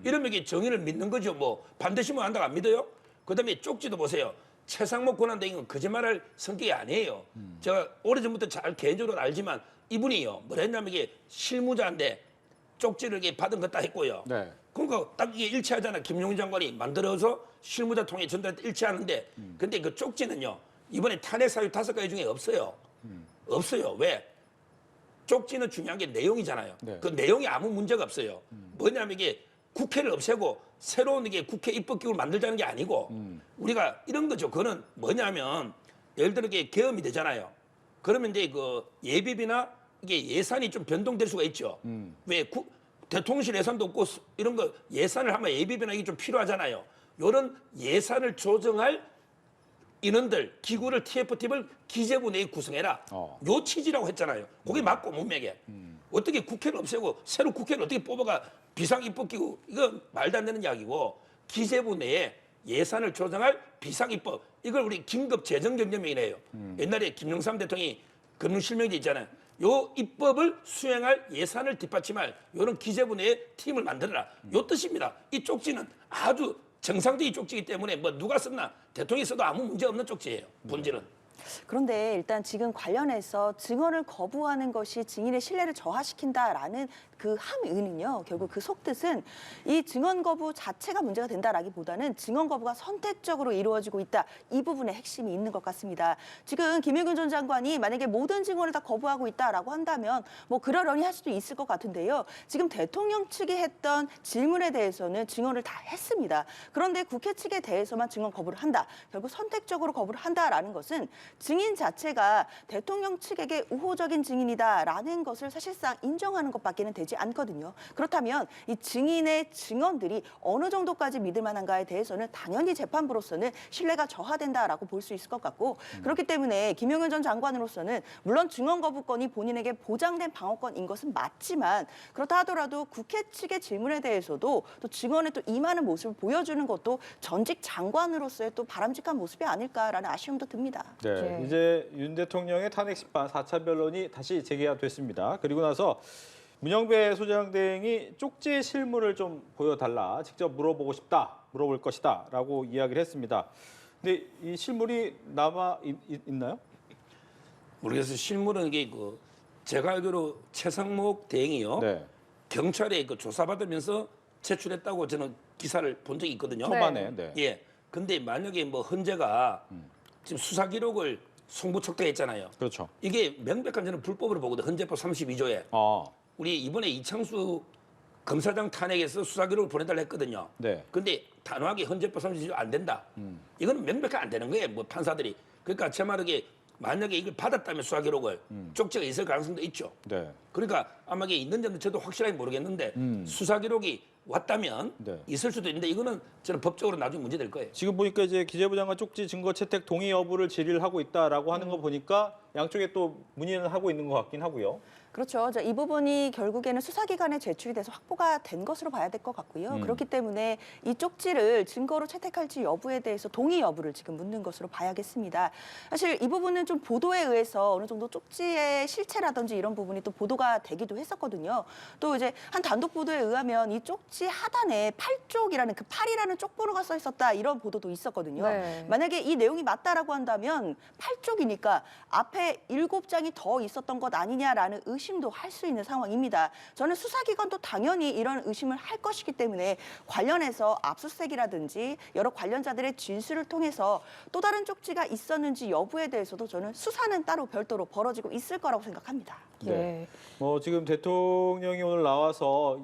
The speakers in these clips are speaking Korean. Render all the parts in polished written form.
이러면 이게 정의를 믿는 거죠. 뭐 반드시 뭐 한다고 안 믿어요? 그다음에 쪽지도 보세요. 최상목 권한대행은 거짓말할 성격이 아니에요. 제가 오래전부터 잘 개인적으로 알지만 이분이요. 뭐라 했냐면 이게 실무자인데 쪽지를 이렇게 받은 것 다 했고요. 네. 그러니까 딱 이게 일치하잖아. 김용인 장관이 만들어서 실무자 통해 전달 일치하는데 근데 그 쪽지는요. 이번에 탄핵 사유 5가지 중에 없어요. 없어요. 왜? 쪽지는 중요한 게 내용이잖아요. 네. 그 내용이 아무 문제가 없어요. 뭐냐면 이게 국회를 없애고 새로운 이게 국회 입법기구를 만들자는 게 아니고 우리가 이런 거죠. 그거는 뭐냐면 예를 들어 이게 계엄이 되잖아요. 그러면 이제 그 예비비나 이게 예산이 좀 변동될 수가 있죠. 왜 대통령실 예산도 없고 이런 거 예산을 하면 예비비나 이게 좀 필요하잖아요. 이런 예산을 조정할 인원들, 기구를 TF팀을 기재부 내에 구성해라. 요 취지라고 했잖아요. 그게 맞고 문맥에. 어떻게 국회를 없애고 새로 국회를 어떻게 뽑아가 비상입법기구 이거 말도 안 되는 이야기고 기재부 내에 예산을 조정할 비상입법 이걸 우리 긴급재정경제명이래요. 옛날에 김영삼 대통령이 금융실명제 있잖아요. 요 입법을 수행할 예산을 뒷받침할 이런 기재부 내에 팀을 만들어라. 요 뜻입니다. 이 쪽지는 아주 정상적인 쪽지이기 때문에 뭐 누가 썼나 대통령이 써도 아무 문제 없는 쪽지예요. 본질은. 그런데 일단 지금 관련해서 증언을 거부하는 것이 증인의 신뢰를 저하시킨다라는 그 함의는요. 결국 그 속뜻은 이 증언 거부 자체가 문제가 된다라기보다는 증언 거부가 선택적으로 이루어지고 있다. 이 부분에 핵심이 있는 것 같습니다. 지금 김용균 전 장관이 만약에 모든 증언을 다 거부하고 있다라고 한다면 뭐 그러려니 할 수도 있을 것 같은데요. 지금 대통령 측이 했던 질문에 대해서는 증언을 다 했습니다. 그런데 국회 측에 대해서만 증언 거부를 한다. 결국 선택적으로 거부를 한다라는 것은 증인 자체가 대통령 측에게 우호적인 증인이다라는 것을 사실상 인정하는 것밖에는 되지 않거든요. 그렇다면 이 증인의 증언들이 어느 정도까지 믿을 만한가에 대해서는 당연히 재판부로서는 신뢰가 저하된다라고 볼 수 있을 것 같고 그렇기 때문에 김용현 전 장관으로서는 물론 증언 거부권이 본인에게 보장된 방어권인 것은 맞지만 그렇다 하더라도 국회 측의 질문에 대해서도 또 증언에 또 임하는 모습을 보여주는 것도 전직 장관으로서의 또 바람직한 모습이 아닐까라는 아쉬움도 듭니다. 네, 이제 윤 대통령의 탄핵 심판 4차 변론이 다시 재개가 됐습니다. 그리고 나서 문영배 소장 등이 쪽지 실물을 좀 보여달라, 직접 물어볼 것이다라고 이야기를 했습니다. 근데 이 실물이 남아 있나요? 모르겠어요. 실물은 이게 그 제가 알기로 최상목 대행이요. 네. 경찰에 그 조사받으면서 제출했다고 저는 기사를 본 적이 있거든요. 초반에. 네. 예. 근데 만약에 뭐 헌재가 지금 수사 기록을 송부척대했잖아요. 그렇죠. 이게 명백한 저는 불법으로 보거든. 헌재법 32조에. 우리 이번에 이창수 검사장 탄핵에서 수사 기록을 보내달라 했거든요. 네. 근데 단호하게 헌재법 32조 안 된다. 이거는 명백하게 안 되는 거예요. 뭐 판사들이. 그러니까 제 말에 만약에 이걸 받았다면 수사 기록을 쪽지가 있을 가능성도 있죠. 네. 그러니까 아마 이게 있는지는 저도 확실하게 모르겠는데 수사 기록이 왔다면 네. 있을 수도 있는데 이거는 저는 법적으로 나중에 문제될 거예요. 지금 보니까 이제 기재부 장관 쪽지 증거 채택 동의 여부를 질의를 하고 있다라고 하는 거 보니까 양쪽에 또 문의는 하고 있는 것 같긴 하고요. 그렇죠. 이 부분이 결국에는 수사기관에 제출이 돼서 확보가 된 것으로 봐야 될 것 같고요. 그렇기 때문에 이 쪽지를 증거로 채택할지 여부에 대해서 동의 여부를 지금 묻는 것으로 봐야겠습니다. 사실 이 부분은 좀 보도에 의해서 어느 정도 쪽지의 실체라든지 이런 부분이 또 보도가 되기도 했었거든요. 또 이제 한 단독 보도에 의하면 이 쪽지 하단에 8쪽이라는 그 8이라는 쪽번호가 써 있었다 이런 보도도 있었거든요. 네. 만약에 이 내용이 맞다라고 한다면 8쪽이니까 앞에 7장이 더 있었던 것 아니냐라는 의심도 할 수 있는 상황입니다. 저는 수사기관도 당연히 이런 의심을 할 것이기 때문에 관련해서 압수수색이라든지 여러 관련자들의 진술을 통해서 또 다른 쪽지가 있었는지 여부에 대해서도 저는 수사는 따로 별도로 벌어지고 있을 거라고 생각합니다. 네. 지금 대통령이 오늘 나와서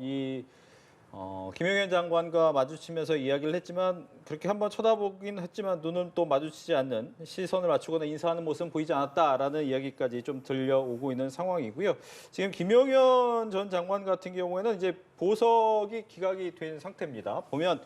김용현 장관과 마주치면서 이야기를 했지만 그렇게 한번 쳐다보긴 했지만 눈은 또 마주치지 않는 시선을 맞추거나 인사하는 모습은 보이지 않았다라는 이야기까지 좀 들려오고 있는 상황이고요. 지금 김용현 전 장관 같은 경우에는 이제 보석이 기각이 된 상태입니다. 보면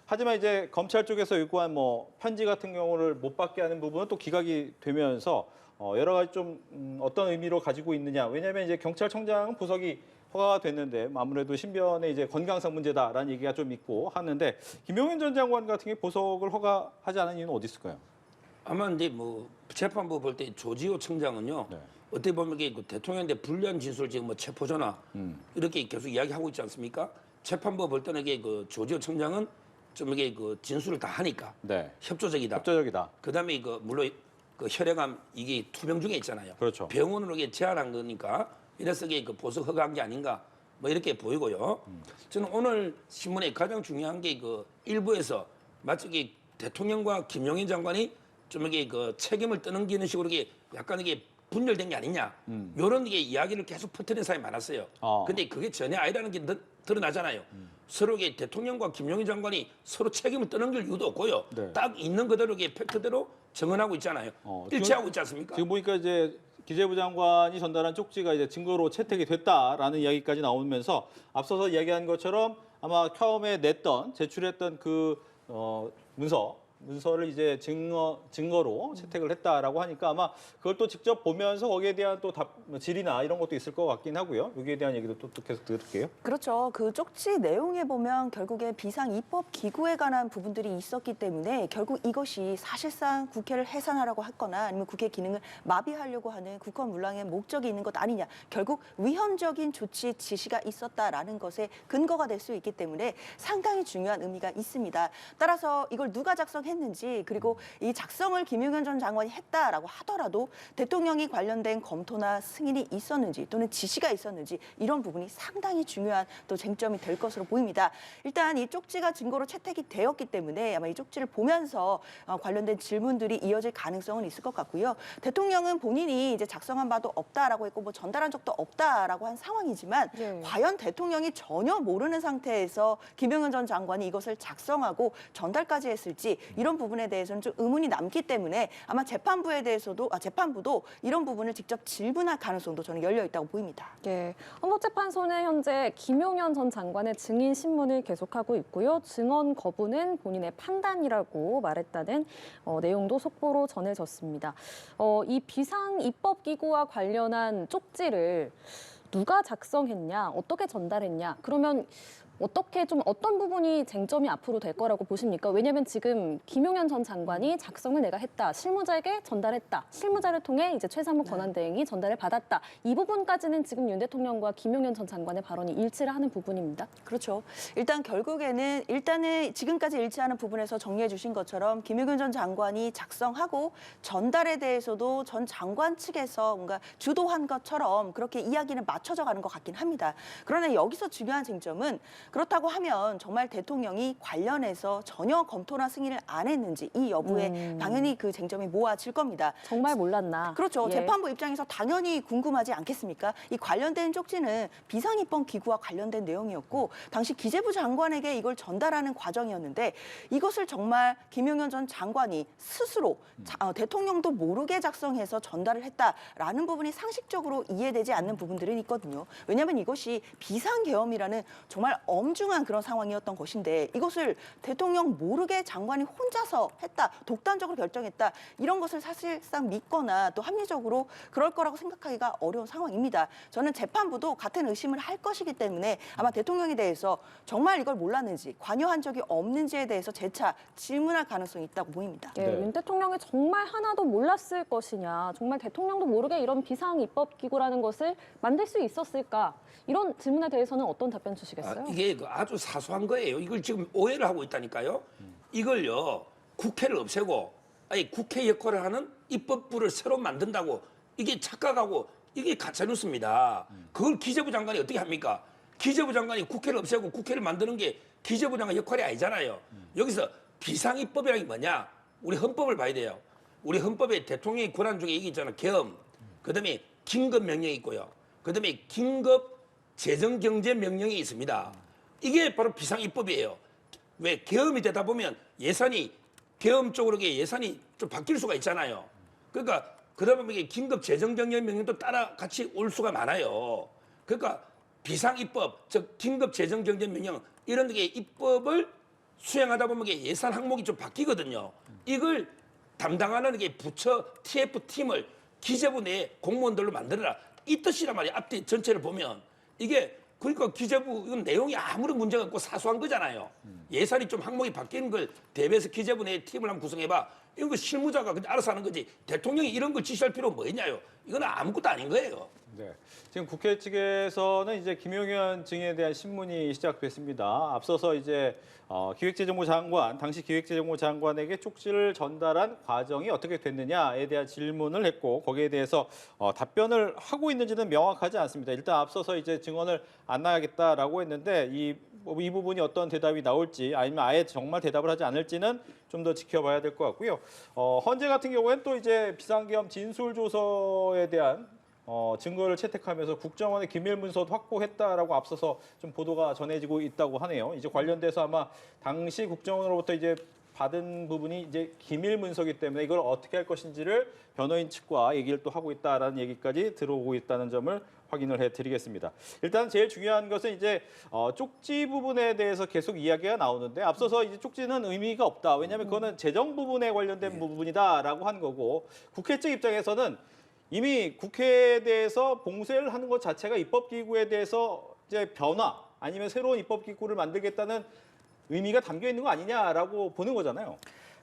하지만 이제 검찰 쪽에서 요구한 편지 같은 경우를 못 받게 하는 부분은 또 기각이 되면서 여러 가지 좀 어떤 의미로 가지고 있느냐. 왜냐하면 이제 경찰청장은 보석이 허가가 됐는데 아무래도 신변의 이제 건강상 문제다라는 얘기가 좀 있고 하는데 김용현 전 장관 같은 경우 보석을 허가하지 않은 이유는 어디 있을까요? 아마 이제 재판부 볼 때 조지호 청장은요. 네. 어떻게 보면 이게 대통령한테 불리한 진술을 지금 체포전화 이렇게 계속 이야기하고 있지 않습니까? 재판부 볼 때는 이게 그 조지호 청장은 좀 이게 그 진술을 다 하니까 네. 협조적이다. 협조적이다. 그다음에 그 물론 그 혈액암 이게 투병 중에 있잖아요. 그렇죠. 병원으로 이게 제한한 거니까 이래서 이게 그 보석 허가한 게 아닌가 뭐 이렇게 보이고요. 저는 오늘 신문에 가장 중요한 게 그 일부에서 마치 이게 대통령과 김용현 장관이 좀 이게 그 책임을 떠넘기는 식으로 이게 약간 이게 분열된 게 아니냐 이런 게 이야기를 계속 퍼뜨리는 사람이 많았어요. 근데 그게 전혀 아니라는 게 드러나잖아요. 서로 이게 대통령과 김용현 장관이 서로 책임을 떠넘길 이유도 없고요. 네. 딱 있는 그대로 이게 팩트대로 정언하고 있잖아요. 일치하고 있지 않습니까? 지금 보니까 이제 기재부 장관이 전달한 쪽지가 이제 증거로 채택이 됐다라는 이야기까지 나오면서 앞서서 이야기한 것처럼 아마 처음에 제출했던 그 문서를 이제 증거로 채택을 했다라고 하니까 아마 그걸 또 직접 보면서 거기에 대한 또 질이나 이런 것도 있을 것 같긴 하고요. 여기에 대한 얘기도 또 계속 들을게요. 그렇죠. 그 쪽지 내용에 보면 결국에 비상 입법 기구에 관한 부분들이 있었기 때문에 결국 이것이 사실상 국회를 해산하라고 했거나 아니면 국회 기능을 마비하려고 하는 국헌 문랑의 목적이 있는 것 아니냐. 결국 위헌적인 조치 지시가 있었다라는 것에 근거가 될 수 있기 때문에 상당히 중요한 의미가 있습니다. 따라서 이걸 누가 작성했는지 그리고 이 작성을 김용현 전 장관이 했다라고 하더라도 대통령이 관련된 검토나 승인이 있었는지 또는 지시가 있었는지 이런 부분이 상당히 중요한 또 쟁점이 될 것으로 보입니다. 일단 이 쪽지가 증거로 채택이 되었기 때문에 아마 이 쪽지를 보면서 관련된 질문들이 이어질 가능성은 있을 것 같고요. 대통령은 본인이 이제 작성한 바도 없다라고 했고 뭐 전달한 적도 없다라고 한 상황이지만 과연 대통령이 전혀 모르는 상태에서 김용현 전 장관이 이것을 작성하고 전달까지 했을지 이런 부분에 대해서는 좀 의문이 남기 때문에 아마 재판부도 이런 부분을 직접 질문할 가능성도 저는 열려 있다고 보입니다. 예, 헌법재판소는 현재 김용현 전 장관의 증인 신문을 계속하고 있고요. 증언 거부는 본인의 판단이라고 말했다는 내용도 속보로 전해졌습니다. 이 비상입법기구와 관련한 쪽지를 누가 작성했냐, 어떻게 전달했냐, 그러면 어떤 부분이 쟁점이 앞으로 될 거라고 보십니까? 왜냐하면 지금 김용현 전 장관이 작성을 내가 했다, 실무자에게 전달했다, 실무자를 통해 이제 최상무 권한대행이 전달을 받았다. 이 부분까지는 지금 윤 대통령과 김용현 전 장관의 발언이 일치를 하는 부분입니다. 그렇죠. 일단은 지금까지 일치하는 부분에서 정리해 주신 것처럼 김용현 전 장관이 작성하고 전달에 대해서도 전 장관 측에서 뭔가 주도한 것처럼 그렇게 이야기는 맞춰져 가는 것 같긴 합니다. 그러나 여기서 중요한 쟁점은 그렇다고 하면 정말 대통령이 관련해서 전혀 검토나 승인을 안 했는지 이 여부에 당연히 그 쟁점이 모아질 겁니다. 정말 몰랐나? 그렇죠. 예. 재판부 입장에서 당연히 궁금하지 않겠습니까? 이 관련된 쪽지는 비상입법 기구와 관련된 내용이었고 당시 기재부 장관에게 이걸 전달하는 과정이었는데 이것을 정말 김용현 전 장관이 스스로 대통령도 모르게 작성해서 전달을 했다라는 부분이 상식적으로 이해되지 않는 부분들은 있거든요. 왜냐하면 이것이 비상계엄이라는 정말 엄중한 그런 상황이었던 것인데 이것을 대통령 모르게 장관이 혼자서 했다, 독단적으로 결정했다 이런 것을 사실상 믿거나 또 합리적으로 그럴 거라고 생각하기가 어려운 상황입니다. 저는 재판부도 같은 의심을 할 것이기 때문에 아마 대통령에 대해서 정말 이걸 몰랐는지 관여한 적이 없는지에 대해서 재차 질문할 가능성이 있다고 보입니다. 예, 네. 윤 대통령이 정말 하나도 몰랐을 것이냐, 정말 대통령도 모르게 이런 비상입법기구라는 것을 만들 수 있었을까? 이런 질문에 대해서는 어떤 답변 주시겠어요? 이게 아주 사소한 거예요. 이걸 지금 오해를 하고 있다니까요. 이걸요 국회를 없애고 아니 국회 역할을 하는 입법부를 새로 만든다고 이게 착각하고 이게 가짜 뉴스입니다. 그걸 기재부 장관이 어떻게 합니까? 기재부 장관이 국회를 없애고 국회를 만드는 게 기재부 장관 역할이 아니잖아요. 여기서 비상입법이라는 게 뭐냐? 우리 헌법을 봐야 돼요. 우리 헌법에 대통령의 권한 중에 이게 있잖아요. 계엄, 그다음에 긴급 명령이 있고요. 그다음에 긴급 재정경제명령이 있습니다. 이게 바로 비상입법이에요. 왜 계엄이 되다 보면 계엄 쪽으로 예산이 좀 바뀔 수가 있잖아요. 그러니까 그러다 보면 이게 긴급 재정경제명령도 따라 같이 올 수가 많아요. 그러니까 비상입법, 즉 긴급 재정경제명령 이런 게 입법을 수행하다 보면 이게 예산 항목이 좀 바뀌거든요. 이걸 담당하는 게 부처 TF팀을 기재부 내 공무원들로 만들어라. 이 뜻이란 말이에요. 앞뒤 전체를 보면. 이게 그러니까 기재부 이건 내용이 아무런 문제가 없고 사소한 거잖아요. 예산이 좀 항목이 바뀌는 걸 대비해서 기재부 내 팀을 한번 구성해봐. 이런 거 실무자가 그냥 알아서 하는 거지. 대통령이 이런 걸 지시할 필요가 뭐 있냐요. 이건 아무것도 아닌 거예요. 네. 지금 국회 측에서는 이제 김용현 증인에 대한 신문이 시작됐습니다. 앞서서 이제 기획재정부 장관, 당시 기획재정부 장관에게 쪽지를 전달한 과정이 어떻게 됐느냐에 대한 질문을 했고 거기에 대해서 답변을 하고 있는지는 명확하지 않습니다. 일단 앞서서 이제 증언을 안 나가겠다라고 했는데 이 부분이 어떤 대답이 나올지 아니면 아예 정말 대답을 하지 않을지는 좀 더 지켜봐야 될 것 같고요. 헌재 같은 경우에는 또 이제 비상계엄 진술조서에 대한 증거를 채택하면서 국정원의 기밀 문서도 확보했다라고 앞서서 좀 보도가 전해지고 있다고 하네요. 이제 관련돼서 아마 당시 국정원으로부터 이제 받은 부분이 이제 기밀 문서이기 때문에 이걸 어떻게 할 것인지를 변호인 측과 얘기를 또 하고 있다라는 얘기까지 들어오고 있다는 점을 확인을 해드리겠습니다. 일단 제일 중요한 것은 이제 쪽지 부분에 대해서 계속 이야기가 나오는데 앞서서 이제 쪽지는 의미가 없다. 왜냐하면 그거는 재정 부분에 관련된 부분이다라고 한 거고 국회 측 입장에서는 이미 국회에 대해서 봉쇄를 하는 것 자체가 입법기구에 대해서 이제 변화 아니면 새로운 입법기구를 만들겠다는 의미가 담겨 있는 거 아니냐라고 보는 거잖아요.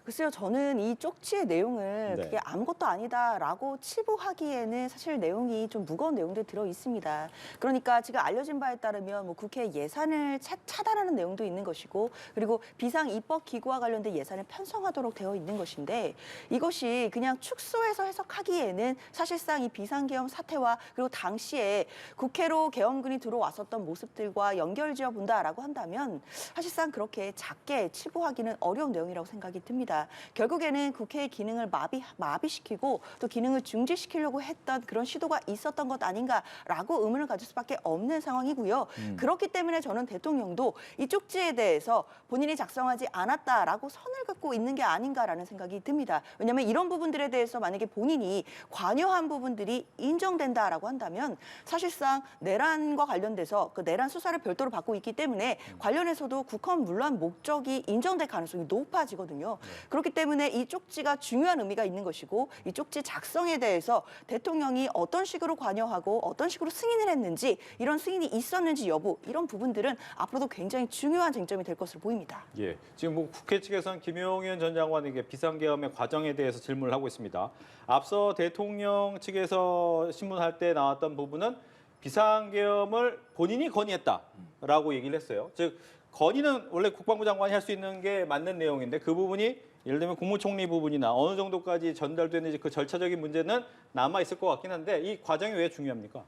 글쎄요, 저는 이 쪽지의 내용을 네. 그게 아무것도 아니다라고 치부하기에는 사실 내용이 좀 무거운 내용들이 들어 있습니다. 그러니까 지금 알려진 바에 따르면 뭐 국회 예산을 차단하는 내용도 있는 것이고 그리고 비상 입법 기구와 관련된 예산을 편성하도록 되어 있는 것인데 이것이 그냥 축소해서 해석하기에는 사실상 이 비상계엄 사태와 그리고 당시에 국회로 계엄군이 들어왔었던 모습들과 연결지어 본다라고 한다면 사실상 그렇게 작게 치부하기는 어려운 내용이라고 생각이 듭니다. 결국에는 국회의 기능을 마비시키고 또 기능을 중지시키려고 했던 그런 시도가 있었던 것 아닌가라고 의문을 가질 수밖에 없는 상황이고요. 그렇기 때문에 저는 대통령도 이 쪽지에 대해서 본인이 작성하지 않았다라고 선을 긋고 있는 게 아닌가라는 생각이 듭니다. 왜냐하면 이런 부분들에 대해서 만약에 본인이 관여한 부분들이 인정된다라고 한다면 사실상 내란과 관련돼서 그 내란 수사를 별도로 받고 있기 때문에 관련해서도 국헌 문란 목적이 인정될 가능성이 높아지거든요. 그렇기 때문에 이 쪽지가 중요한 의미가 있는 것이고 이 쪽지 작성에 대해서 대통령이 어떤 식으로 관여하고 어떤 식으로 승인을 했는지 이런 승인이 있었는지 여부 이런 부분들은 앞으로도 굉장히 중요한 쟁점이 될 것으로 보입니다. 예, 지금 뭐 국회 측에서는 김용현 전 장관에게 비상계엄의 과정에 대해서 질문을 하고 있습니다. 앞서 대통령 측에서 신문할 때 나왔던 부분은 비상계엄을 본인이 건의했다라고 얘기를 했어요. 즉 건의는 원래 국방부 장관이 할 수 있는 게 맞는 내용인데 그 부분이 예를 들면 국무총리 부분이나 어느 정도까지 전달되는지 그 절차적인 문제는 남아 있을 것 같긴 한데 이 과정이 왜 중요합니까?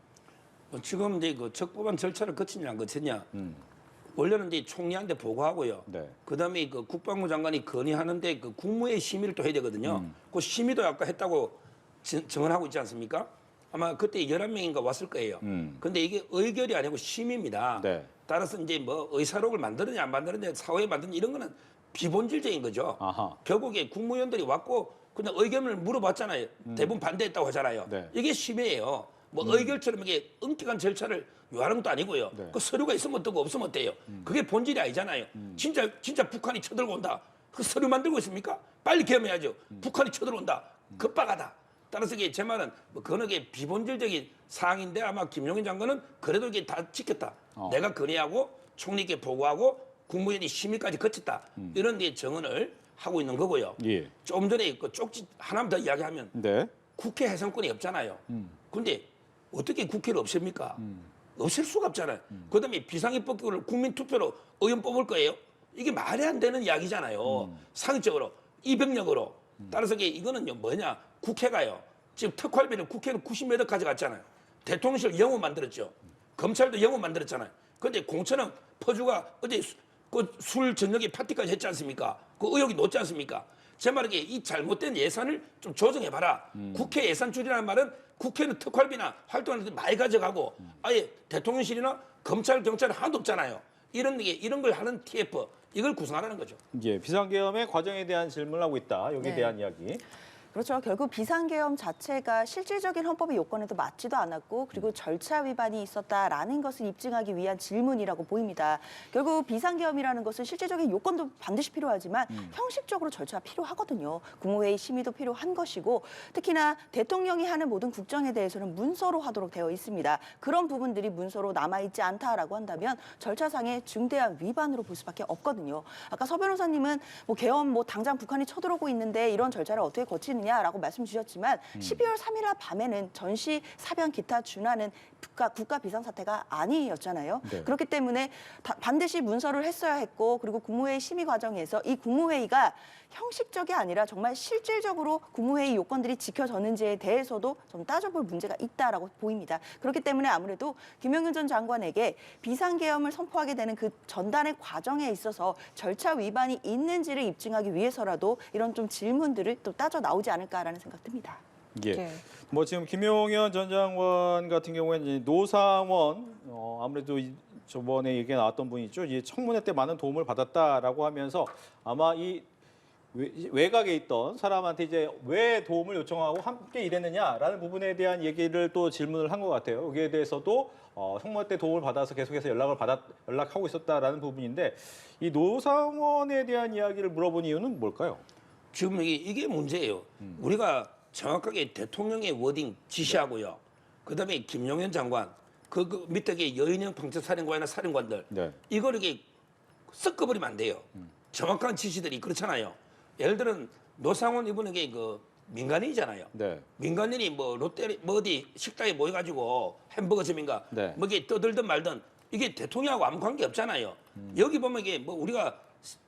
지금 이제 그 적법한 절차를 거치냐 안 거치냐. 원래는 이제 총리한테 보고하고요. 네. 그다음에 그 국방부 장관이 건의하는데 그 국무회의 심의를 또 해야 되거든요. 그 심의도 아까 했다고 증언하고 있지 않습니까? 아마 그때 11명인가 왔을 거예요. 근데 이게 의결이 아니고 심의입니다. 네. 따라서 이제 뭐 의사록을 만드느냐 안 만드느냐 사후에 만드느냐 이런 거는 비본질적인 거죠. 아하. 결국에 국무위원들이 왔고 그냥 의견을 물어봤잖아요. 대부분 반대했다고 하잖아요. 네. 이게 심의예요. 뭐 의결처럼 이게 엄격한 절차를 요하는 것도 아니고요. 네. 그 서류가 있으면 어떻고 없으면 어때요. 그게 본질이 아니잖아요. 진짜 북한이 쳐들고 온다. 그 서류 만들고 있습니까? 빨리 계엄해야죠. 북한이 쳐들어온다. 급박하다. 따라서 이게 제 말은 뭐 그거는 비본질적인 사항인데 아마 김용현 장관은 그래도 이게 다 지켰다. 내가 건의하고 총리께 보고하고 국무위원이 심의까지 거쳤다. 이런 데 정언을 하고 있는 거고요. 예. 좀 전에 그 쪽지 하나만 더 이야기하면 네. 국회 해산권이 없잖아요. 근데 어떻게 국회를 없앱니까? 없앨 수가 없잖아요. 그다음에 비상입법기구를 국민투표로 의원 뽑을 거예요. 이게 말이 안 되는 이야기잖아요. 상식적으로, 이병력으로. 따라서 이거는요 뭐냐. 국회가요. 지금 특활비를 국회는 90몇 억 가져갔잖아요. 대통령실 영호 만들었죠. 검찰도 영호 만들었잖아요. 그런데 공천은 퍼주가 어제 그 술 저녁에 파티까지 했지 않습니까? 그 의혹이 높지 않습니까? 제 말은 이 잘못된 예산을 좀 조정해봐라. 국회 예산 줄이라는 말은 국회는 특활비나 활동하는데 많이 가져가고 아예 대통령실이나 검찰, 경찰은 하나도 없잖아요. 이런 걸 하는 TF 이걸 구성하라는 거죠. 예, 비상계엄의 과정에 대한 질문을 하고 있다. 여기에 네. 대한 이야기. 그렇죠. 결국 비상계엄 자체가 실질적인 헌법의 요건에도 맞지도 않았고 그리고 절차 위반이 있었다라는 것을 입증하기 위한 질문이라고 보입니다. 결국 비상계엄이라는 것은 실질적인 요건도 반드시 필요하지만 형식적으로 절차가 필요하거든요. 국무회의 심의도 필요한 것이고 특히나 대통령이 하는 모든 국정에 대해서는 문서로 하도록 되어 있습니다. 그런 부분들이 문서로 남아있지 않다라고 한다면 절차상의 중대한 위반으로 볼 수밖에 없거든요. 아까 서 변호사님은 뭐 계엄 당장 북한이 쳐들어오고 있는데 이런 절차를 어떻게 거치는 되느냐라고 말씀 주셨지만 12월 3일 날 밤에는 전시, 사변, 기타 준하는 국가 비상사태가 아니었잖아요. 네. 그렇기 때문에 반드시 문서를 했어야 했고 그리고 국무회의 심의 과정에서 이 국무회의가 형식적이 아니라 정말 실질적으로 국무회의 요건들이 지켜졌는지에 대해서도 좀 따져볼 문제가 있다라고 보입니다. 그렇기 때문에 아무래도 김용현 전 장관에게 비상계엄을 선포하게 되는 그 전달의 과정에 있어서 절차 위반이 있는지를 입증하기 위해서라도 이런 좀 질문들을 또 따져 나오지 않을까라는 생각 듭니다. 예. 네. 뭐 지금 김용현 전 장관 같은 경우에는 이제 노상원 아무래도 저번에 얘기 나왔던 분이죠. 이 청문회 때 많은 도움을 받았다라고 하면서 아마 이 외곽에 있던 사람한테 이제 왜 도움을 요청하고 함께 일했느냐라는 부분에 대한 얘기를 또 질문을 한 것 같아요. 여기에 대해서도 청문회 때 도움을 받아서 계속해서 연락하고 있었다라는 부분인데 이 노상원에 대한 이야기를 물어본 이유는 뭘까요? 지금 이게 문제예요. 우리가 정확하게 대통령의 워딩 지시하고요. 그다음에 김용현 장관, 그 밑에 여인형 방첩사령관이나 사령관들 네. 이걸 이렇게 섞어버리면 안 돼요. 정확한 지시들이 그렇잖아요. 예를 들어 노상원 이분에게 그 민간인이잖아요. 네. 민간인이 뭐 롯데 뭐 어디 식당에 모여가지고 햄버거점인가 네. 뭐 이게 떠들든 말든 이게 대통령하고 아무 관계 없잖아요. 여기 보면 이게 뭐 우리가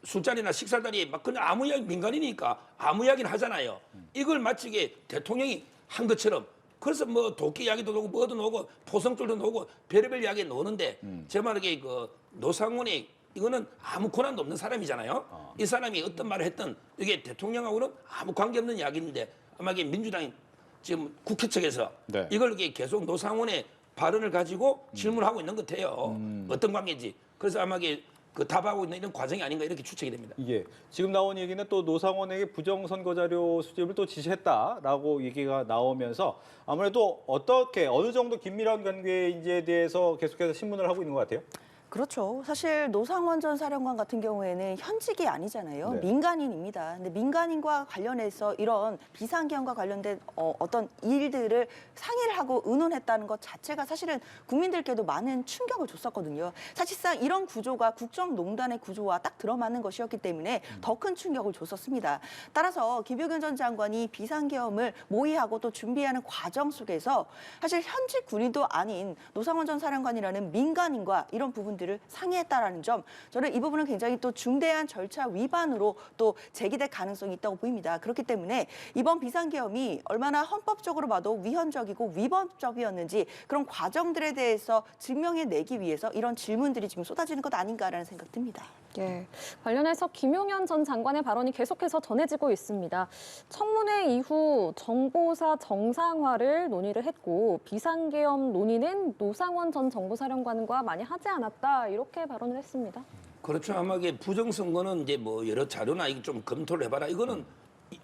술자리나 식사 자리에 막 그냥 아무 이야기 민간인이니까 아무 이야기는 하잖아요. 이걸 마치 이게 대통령이 한 것처럼 그래서 뭐 도끼 이야기도 나오고 뭐도 나오고 포성줄도 나오고 별의별 이야기 나오는데 제 말에 그 노상원이 이거는 아무 권한도 없는 사람이잖아요. 이 사람이 어떤 말을 했든 이게 대통령하고는 아무 관계없는 이야기인데 아마 이게 민주당이 지금 국회 측에서 네. 이걸 이게 계속 노상원의 발언을 가지고 질문하고 있는 것 같아요. 어떤 관계인지. 그래서 아마 이게 그 답하고 있는 이런 과정이 아닌가 이렇게 추측이 됩니다. 예. 지금 나온 얘기는 또 노상원에게 부정선거 자료 수집을 또 지시했다라고 얘기가 나오면서 아무래도 어떻게 어느 정도 긴밀한 관계인지에 대해서 계속해서 신문을 하고 있는 것 같아요. 그렇죠. 사실 노상원 전 사령관 같은 경우에는 현직이 아니잖아요. 네. 민간인입니다. 근데 민간인과 관련해서 이런 비상계엄과 관련된 어떤 일들을 상의를 하고 의논했다는 것 자체가 사실은 국민들께도 많은 충격을 줬었거든요. 사실상 이런 구조가 국정농단의 구조와 딱 들어맞는 것이었기 때문에 더 큰 충격을 줬었습니다. 따라서 김용현 전 장관이 비상계엄을 모의하고 또 준비하는 과정 속에서 사실 현직 군인도 아닌 노상원 전 사령관이라는 민간인과 이런 부분들을 상의했다라는 점, 저는 이 부분은 굉장히 또 중대한 절차 위반으로 또 제기될 가능성이 있다고 보입니다. 그렇기 때문에 이번 비상계엄이 얼마나 헌법적으로 봐도 위헌적이고 위법적이었는지 그런 과정들에 대해서 증명해내기 위해서 이런 질문들이 지금 쏟아지는 것 아닌가라는 생각 듭니다. 예, 관련해서 김용현 전 장관의 발언이 계속해서 전해지고 있습니다. 청문회 이후 정보사 정상화를 논의를 했고 비상계엄 논의는 노상원 전 정보사령관과 많이 하지 않았다 이렇게 발언을 했습니다. 그렇죠. 아마 이게 부정선거는 이제 뭐 여러 자료나 이거 좀 검토를 해봐라. 이거는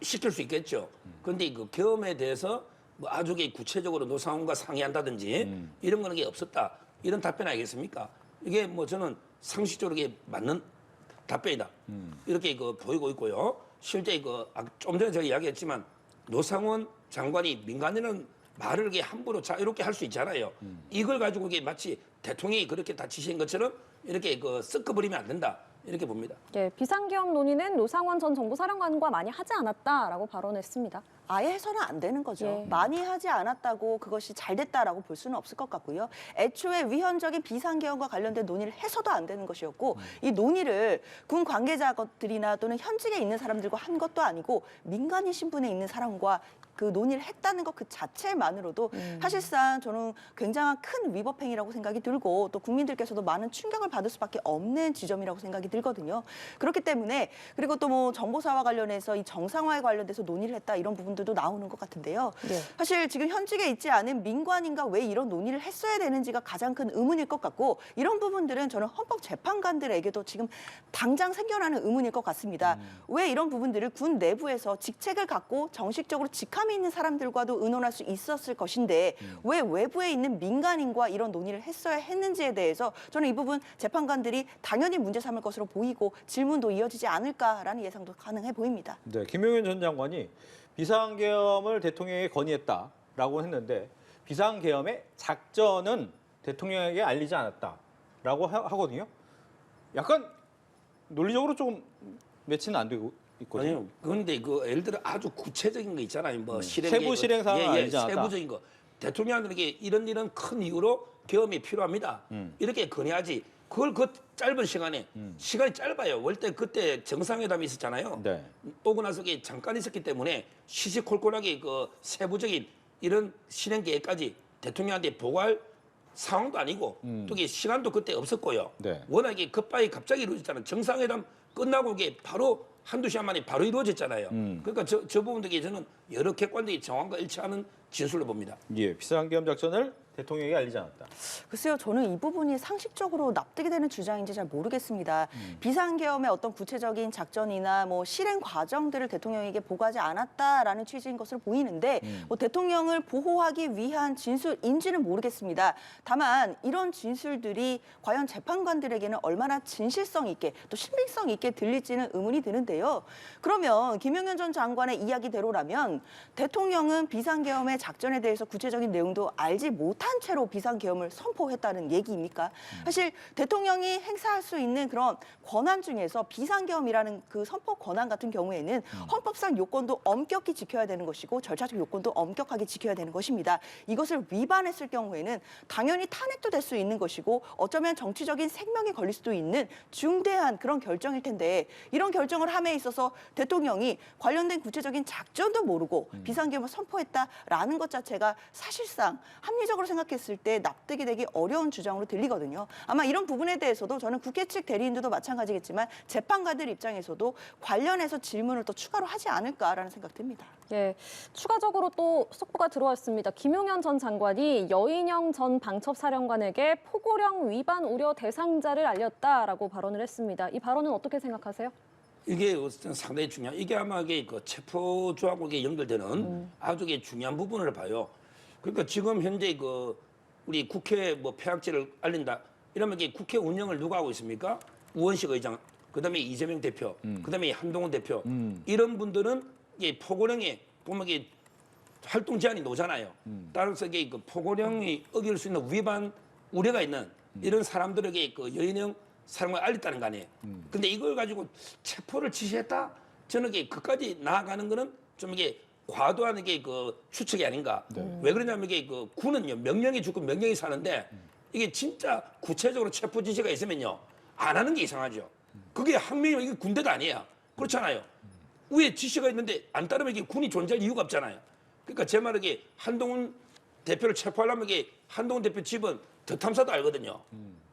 시킬 수 있겠죠. 그런데 그 계엄에 대해서 뭐 아주 구체적으로 노상원과 상의한다든지 이런 거는 게 없었다. 이런 답변 아니겠습니까? 이게 뭐 저는 상식적으로 이게 맞는 답변이다. 이렇게 보이고 있고요. 실제 좀 전에 제가 이야기했지만 노상원 장관이 민간인은 말을 이렇게 함부로 자유롭게 할 수 있잖아요. 이걸 가지고 이게 마치 대통령이 그렇게 다 지시한 것처럼 이렇게 섞어버리면 안 된다. 이렇게 봅니다. 예, 비상계엄 논의는 노상원 전 정보사령관과 많이 하지 않았다라고 발언했습니다. 아예 해서는 안 되는 거죠. 예. 많이 하지 않았다고 그것이 잘 됐다라고 볼 수는 없을 것 같고요. 애초에 위헌적인 비상계엄과 관련된 논의를 해서도 안 되는 것이었고 이 논의를 군 관계자들이나 또는 현직에 있는 사람들과 한 것도 아니고 민간인 신분에 있는 사람과 그 논의를 했다는 것 그 자체만으로도 사실상 저는 굉장한 큰 위법 행위라고 생각이 들고 또 국민들께서도 많은 충격을 받을 수밖에 없는 지점이라고 생각이 들거든요. 그렇기 때문에 그리고 또 뭐 정보사와 관련해서 이 정상화에 관련돼서 논의를 했다 이런 부분들도 나오는 것 같은데요. 네. 사실 지금 현직에 있지 않은 민관인과 왜 이런 논의를 했어야 되는지가 가장 큰 의문일 것 같고 이런 부분들은 저는 헌법재판관들에게도 지금 당장 생겨나는 의문일 것 같습니다. 왜 이런 부분들을 군 내부에서 직책을 갖고 정식적으로 직함이 있는 사람들과도 의논할 수 있었을 것인데 왜 외부에 있는 민간인과 이런 논의를 했어야 했는지에 대해서 저는 이 부분 재판관들이 당연히 문제 삼을 것으로 보이고 질문도 이어지지 않을까라는 예상도 가능해 보입니다. 네, 김용현 전 장관이 비상계엄을 대통령에게 건의했다라고 했는데 비상계엄의 작전은 대통령에게 알리지 않았다라고 하거든요. 약간 논리적으로 좀 매치는 안 되고 있거든요. 아니요. 그런데 그 예를 들어 아주 구체적인 거 있잖아요. 뭐 실행 세부 실행 사항은 알지 않았다. 세부적인 거. 대통령들에게 이런 큰 이유로 계엄이 필요합니다. 이렇게 건의하지. 그걸 그 짧은 시간에 시간이 짧아요. 원래 그때 정상회담이 있었잖아요. 네. 오고 나서 그게 잠깐 있었기 때문에 시시콜콜하게 그 세부적인 이런 실행 계획까지 대통령한테 보고할 상황도 아니고 또 이게 시간도 그때 없었고요. 네. 워낙에 급하게 갑자기 이루어졌잖아요. 정상회담 끝나고 이게 바로 한두 시간 만에 바로 이루어졌잖아요. 그러니까 저 부분들이 저는 여러 객관들이 정황과 일치하는 진술로 봅니다. 예, 비상계엄 작전을 대통령에게 알리지 않았다. 글쎄요, 저는 이 부분이 상식적으로 납득이 되는 주장인지 잘 모르겠습니다. 비상계엄의 어떤 구체적인 작전이나 뭐 실행 과정들을 대통령에게 보고하지 않았다라는 취지인 것으로 보이는데 뭐 대통령을 보호하기 위한 진술인지는 모르겠습니다. 다만 이런 진술들이 과연 재판관들에게는 얼마나 진실성 있게 또 신빙성 있게 들릴지는 의문이 드는데요. 그러면 김용현 전 장관의 이야기대로라면 대통령은 비상계엄의 작전에 대해서 구체적인 내용도 알지 못한 채로 비상계엄을 선포했다는 얘기입니까? 사실 대통령이 행사할 수 있는 그런 권한 중에서 비상계엄이라는 그 선포 권한 같은 경우에는 헌법상 요건도 엄격히 지켜야 되는 것이고 절차적 요건도 엄격하게 지켜야 되는 것입니다. 이것을 위반했을 경우에는 당연히 탄핵도 될 수 있는 것이고 어쩌면 정치적인 생명이 걸릴 수도 있는 중대한 그런 결정일 텐데 이런 결정을 함에 있어서 대통령이 관련된 구체적인 작전도 모르고 비상계엄을 선포했다라는 것 자체가 사실상 합리적으로 생각했을 때 납득이 되기 어려운 주장으로 들리거든요. 아마 이런 부분에 대해서도 저는 국회 측 대리인들도 마찬가지겠지만 재판관들 입장에서도 관련해서 질문을 또 추가로 하지 않을까라는 생각 듭니다. 예, 추가적으로 또 속보가 들어왔습니다. 김용현 전 장관이 여인영 전 방첩사령관에게 포고령 위반 우려 대상자를 알렸다라고 발언을 했습니다. 이 발언은 어떻게 생각하세요? 이게 상당히 중요한. 이게 아마 이게 그 체포조하고 이게 연결되는 아주 중요한 부분을 봐요. 그러니까 지금 현재 그 우리 국회 뭐 폐악제를 알린다 이러면 이게 국회 운영을 누가 하고 있습니까? 우원식 의장, 그다음에 이재명 대표, 그다음에 한동훈 대표 이런 분들은 이게 포고령에 보면 이게 활동 제한이 나오잖아요. 따라서 이게 그 포고령이 어길 수 있는 위반 우려가 있는 이런 사람들에게 그 여인형 사령을 알렸다는 거 아니에요. 근데 이걸 가지고 체포를 지시했다? 저는 이게 그까지 나아가는 거는 좀 이게 과도한 이게 그 추측이 아닌가. 왜 그러냐면 이게 그 군은요 명령이 죽고 명령이 사는데 이게 진짜 구체적으로 체포 지시가 있으면요 안 하는 게 이상하죠. 그게 항명이면 이게 군대가 아니야. 그렇잖아요. 위에 지시가 있는데 안 따르면 이게 군이 존재할 이유가 없잖아요. 그러니까 제 말은 이게 한동훈 대표를 체포하려면 이게 한동훈 대표 집은 더 탐사도 알거든요.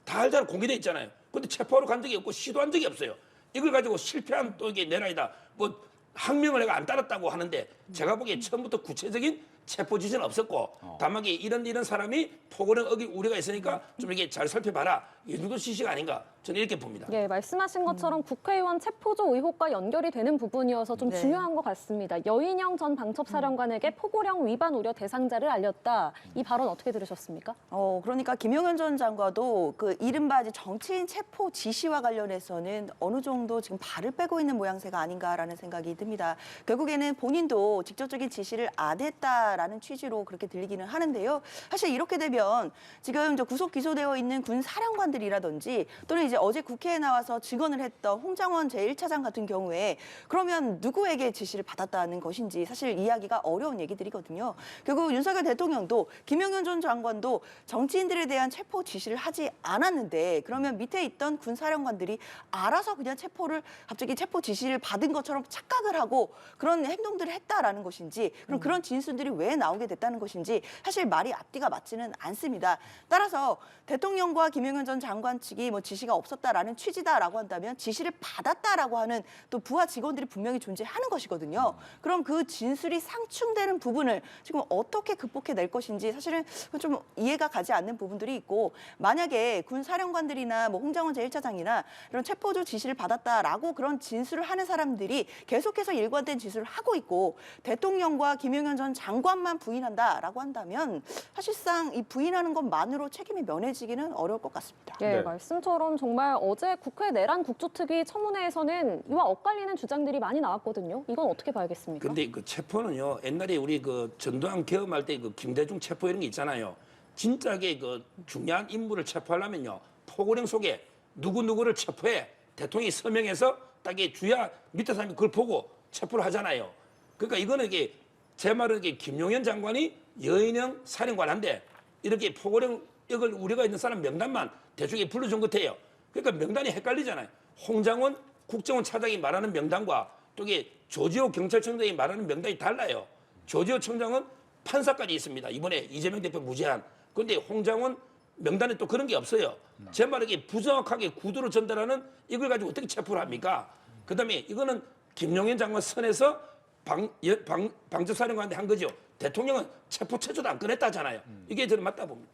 다 알잖아. 공개돼 있잖아요. 근데 체포하러 간 적이 없고 시도한 적이 없어요. 이걸 가지고 실패한 또 이게 내란이다. 뭐 항명을 내가 안 따랐다고 하는데 제가 보기에 처음부터 구체적인 체포 지시는 없었고 다만 이런 사람이 포고령 어길 우려가 있으니까 좀 이게 잘 살펴봐라. 이 정도 지시가 아닌가 저는 이렇게 봅니다. 예, 말씀하신 것처럼 국회의원 체포조 의혹과 연결이 되는 부분이어서 좀 네. 중요한 것 같습니다. 여인영 전 방첩사령관에게 포고령 위반 우려 대상자를 알렸다. 이 발언 어떻게 들으셨습니까? 그러니까 김용현 전 장관도 그 이른바 이제 정치인 체포 지시와 관련해서는 어느 정도 지금 발을 빼고 있는 모양새가 아닌가라는 생각이 듭니다. 결국에는 본인도 직접적인 지시를 안 했다라는 취지로 그렇게 들리기는 하는데요. 사실 이렇게 되면 지금 저 구속 기소되어 있는 군 사령관들이라든지 또는 이제 어제 국회에 나와서 증언을 했던 홍장원 제1차장 같은 경우에 그러면 누구에게 지시를 받았다는 것인지 사실 이야기가 어려운 얘기들이거든요. 결국 윤석열 대통령도 김용현 전 장관도 정치인들에 대한 체포 지시를 하지 않았는데 그러면 밑에 있던 군 사령관들이 알아서 그냥 갑자기 체포 지시를 받은 것처럼 착각을 하고 그런 행동들을 했다라는 것인지 그럼 그런 진술들이 왜 나오게 됐다는 것인지 사실 말이 앞뒤가 맞지는 않습니다. 따라서 대통령과 김용현 전 장관 측이 뭐 지시가 없었다라는 취지다라고 한다면 지시를 받았다라고 하는 또 부하 직원들이 분명히 존재하는 것이거든요. 그럼 그 진술이 상충되는 부분을 지금 어떻게 극복해낼 것인지 사실은 좀 이해가 가지 않는 부분들이 있고 만약에 군 사령관들이나 뭐 홍장원 제1차장이나 이런 체포조 지시를 받았다라고 그런 진술을 하는 사람들이 계속해서 일관된 진술을 하고 있고 대통령과 김용현 전 장관만 부인한다라고 한다면 사실상 이 부인하는 것만으로 책임이 면해지기는 어려울 것 같습니다. 예, 네. 말씀처럼 정말 어제 국회 내란 국조특위 청문회에서는 이와 엇갈리는 주장들이 많이 나왔거든요. 이건 어떻게 봐야겠습니까? 근데 그 체포는요 옛날에 우리 그 전두환 계엄할 때 그 김대중 체포 이런 게 있잖아요. 진짜게 그 중요한 인물을 체포하려면요 포고령 속에 누구를 체포해 대통령이 서명해서 딱이 주야 밑에 사람이 그걸 보고 체포를 하잖아요. 그러니까 이거는 이게 제 말은 이게 김용현 장관이 여인형 사령관한데 이렇게 포고령 이걸 우리가 있는 사람 명단만 대충 불러준 것 같아요. 그러니까 명단이 헷갈리잖아요. 홍장원 국정원 차장이 말하는 명단과 또 이게 조지호 경찰청장이 말하는 명단이 달라요. 조지호 청장은 판사까지 있습니다. 이번에 이재명 대표 무죄한. 그런데 홍장원 명단에 또 그런 게 없어요. 제 말은 이게 부정확하게 구두로 전달하는 이걸 가지고 어떻게 체포를 합니까? 그다음에 이거는 김용현 장관 선에서 방첩사령관한테 한 거죠. 대통령은 체포 최초도 안 꺼냈다잖아요. 이게 저는 맞다 봅니다.